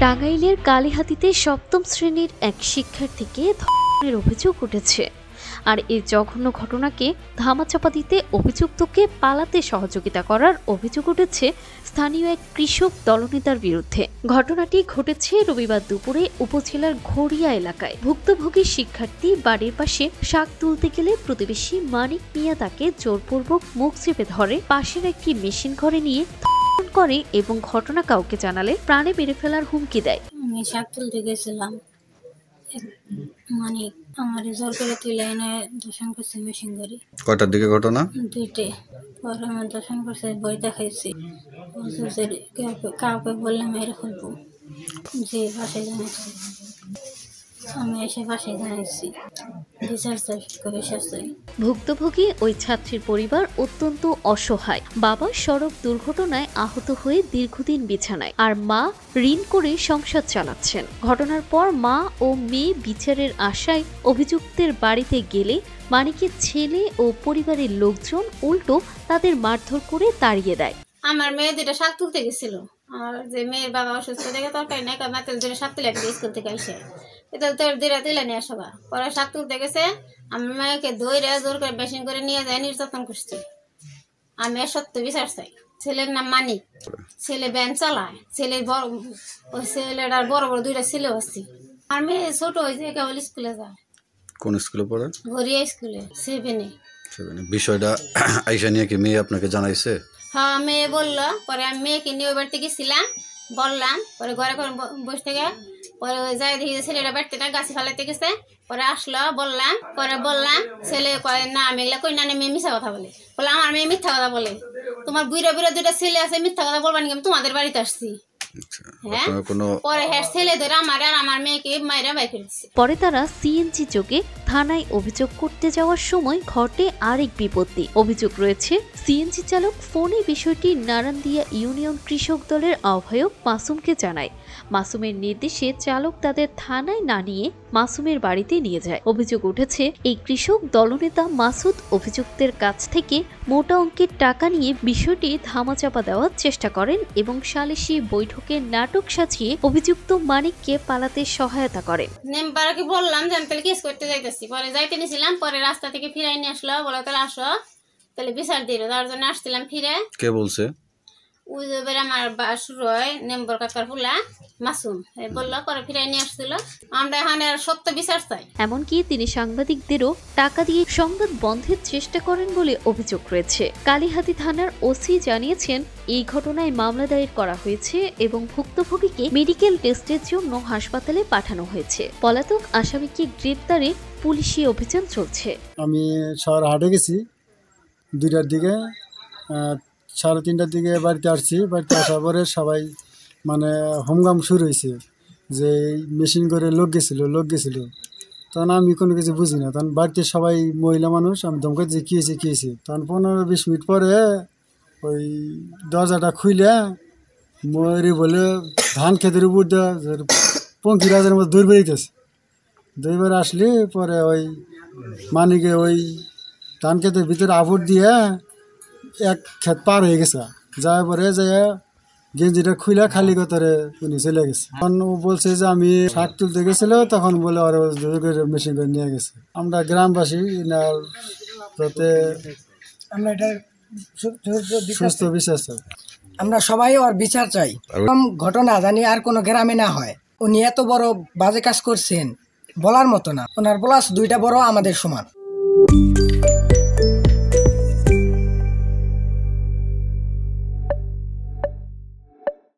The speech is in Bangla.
টাঙ্গাইলের কালিহাতীতে সপ্তম শ্রেণীর এক শিক্ষার্থীকে ধর্ষণের অভিযোগ উঠেছে। আর এই জঘন্য ঘটনাকে ধামাচাপা দিতে অভিযুক্তকে পালাতে সহযোগিতা করার অভিযোগ উঠেছে স্থানীয় এক কৃষক দলনেতার বিরুদ্ধে। ঘটনাটি ঘটেছে রবিবার দুপুরে উপজেলার ঘড়িয়া এলাকায়। ভুক্তভোগী শিক্ষার্থী বাড়ির পাশে শাক তুলতে গেলে প্রতিবেশী মানিক মিয়া তাকে জোরপূর্বক মুখ চেপে ধরে পাশের একটি মেশিন ঘরে নিয়ে করে এবং ঘটনা কাউকে জানালে প্রাণে মেরে ফেলার হুমকি দেয়। আমি শাক তুলতে গেছিলাম, মানে আমার জোর করে তুলে এনে দর্শন করছে মেশিন গাড়ি। কয়টার দিকে ঘটনা? 2টে। পরে আমার দর্শন করছে, বই দেখাইছি, কাউকে বললাম মেরে ফেলবো, যে বাসায় জানাচ্ছি। আমি এসে বাসায় জানাচ্ছি, ভুক্তভোগী ওই ছাত্রীর পরিবার অত্যন্ত অসহায়। বাবা সড়ক দুর্ঘটনায় আহত হয়ে দীর্ঘদিন বিছানায়, আর মা ঋণ করে সংসার চালাচ্ছেন। ঘটনার পর মা ও মেয়ে বিচারের আশায় অভিযুক্তের বাড়িতে গেলে মানিকের ছেলে ও পরিবারের লোকজন উল্টো তাদের মারধর করে তাড়িয়ে দেয়। আমার মেয়ে 2টা শাক তুলতে গেছিল, আর যে মেয়ের বাবা অসুস্থ দেখে তরকারি নাই, মাত্র 2টা শাক তুলে স্কুল থেকে আসে, এটা তোর 2টা তুলে নিয়ে আসবা। পরে শাক তুলতে গেছে, আমি মেয়েকে ধরে জোর করে বেশি করে নিয়ে যায় নির্যাতন করছি। আমি সত্য বিচার চাই। ছেলের নাম মানিক, ছেলে ভ্যান চালায়, ওই ছেলেটার বড় বড় 2টা ছেলে আসছি। আর মেয়ে ছোট হয়েছে, কেবল স্কুলে যায়। কোন স্কুলে পড়ে? ঘড়িয়া স্কুলে, 7-এ। বিষয়টা আইসা নিয়ে কি মেয়ে আপনাকে জানাইছে? হ্যাঁ, মেয়ে বললো। পরে আমি মেয়েকে নিয়ে ওই বাড়িতে গেছিলাম, বললাম। পরে ঘরে ঘরে বসে থেকে পরে যাই দেখি ছেলেটা বাড়িতে না গাছে ফেলাইতে গেছে। পরে আসলো, বললাম। পরে বললাম, ছেলে কয় না আমি এগুলা কই না, মেয়ে মিথ্যা কথা বলে। বলে আমার মেয়ে মিথ্যা কথা বলে, তোমার বুড়া বুড়া 2টা ছেলে আছে, মিথ্যা কথা বলবা নাকি? আমি তোমাদের বাড়িতে আসছি। পরে তারা সিএনজি যোগে থানায় অভিযোগ করতে যাওয়ার সময় ঘটে আরেক বিপত্তি। অভিযোগ রয়েছে সিএনজি চালক ফোনে বিষয়টি নারান্দিয়া ইউনিয়ন কৃষক দলের আহ্বায়ক মাসুমকে জানায়। মাসুমের নির্দেশে চালক তাদের থানায় না নিয়ে মাসুমের বাড়িতে নিয়ে যায়। অভিযোগ উঠেছে এই কৃষক দলনেতা মাসুদ অভিযুক্তের কাছ থেকে মোটা অঙ্কের টাকা নিয়ে বিষয়টি ধামাচাপা দেওয়ার চেষ্টা করেন এবং সালিশি বৈঠকে নাটক সাজিয়ে অভিযুক্ত মানিককে পালাতে সহায়তা করেন। নেমবারকে বললাম যে আমি তাহলে কেস করতে যাইতেছি। পরে যাইতে নিয়েছিলাম, পরে রাস্তা থেকে ফিরাই নিয়ে আসলো, বলো তাহলে আসো, তাহলে বিচার দিল। তার জন্য আসছিলাম ফিরে। কে বলছে? ওই যে আমার বাসুর হয় নেম্বর কাকার ফুলা মাসুম বললো, পরে ফিরাই নিয়ে আসছিল। আমরা এখানে সত্য বিচার চাই। এমনকি তিনি সাংবাদিকদেরও টাকা দিয়ে সংবাদ বন্ধের চেষ্টা করেন বলে অভিযোগ রয়েছে। কালিহাতী থানার ওসি জানিয়েছেন এই ঘটনায় মামলা দায়ের করা হয়েছে এবং ভুক্তভোগীকে মেডিকেল টেস্টের জন্য হাসপাতালে পাঠানো হয়েছে। পলাতক আসামিকে গ্রেপ্তারে পুলিশি অভিযান চলছে। আমি শহর হাটে গেছি 2টার দিকে, 3:30টার দিকে বাড়িতে আসছি। বাড়িতে আসার পরে সবাই মানে হোমগাম শুরু হয়েছে যে মেশিন করে লোক গেছিলো। তখন আমি কোনো কিছু বুঝি না। তখন বাড়িতে সবাই মহিলা মানুষ, আমি ধমকাই যে কী হয়েছে। তখন 15-20 মিনিট পরে ওই দরজাটা খুলে ময়ূরি বলে ধান খেতের উপর দেওয়া পঙ্কি রাজের মধ্যে দৌড় বেরিয়েছে। দৌড় বেড়ে আসলে পরে ওই মানিকে ওই ধান খেতের ভিতরে আবুর দিয়ে এক ক্ষেত পার হয়ে গেছে। যাওয়ার পরে যে গেঞ্জিটা খুলে খালি কথারে উনি চলে গেছে। তখন ও বলছে যে আমি শাক তুলতে গেছিল, তখন বলে আর মেশিন করে নিয়ে গেছে। আমরা গ্রামবাসী যাতে আমরা এটা সুস্থ বিচার চাই, আমরা সবাই ওর বিচার চাই। এরকম ঘটনা জানি আর কোনো গ্রামে না হয়। উনি এত বড় বাজে কাজ করছেন বলার মতো না। ওনার প্লাস 2টা বড় আমাদের সমান।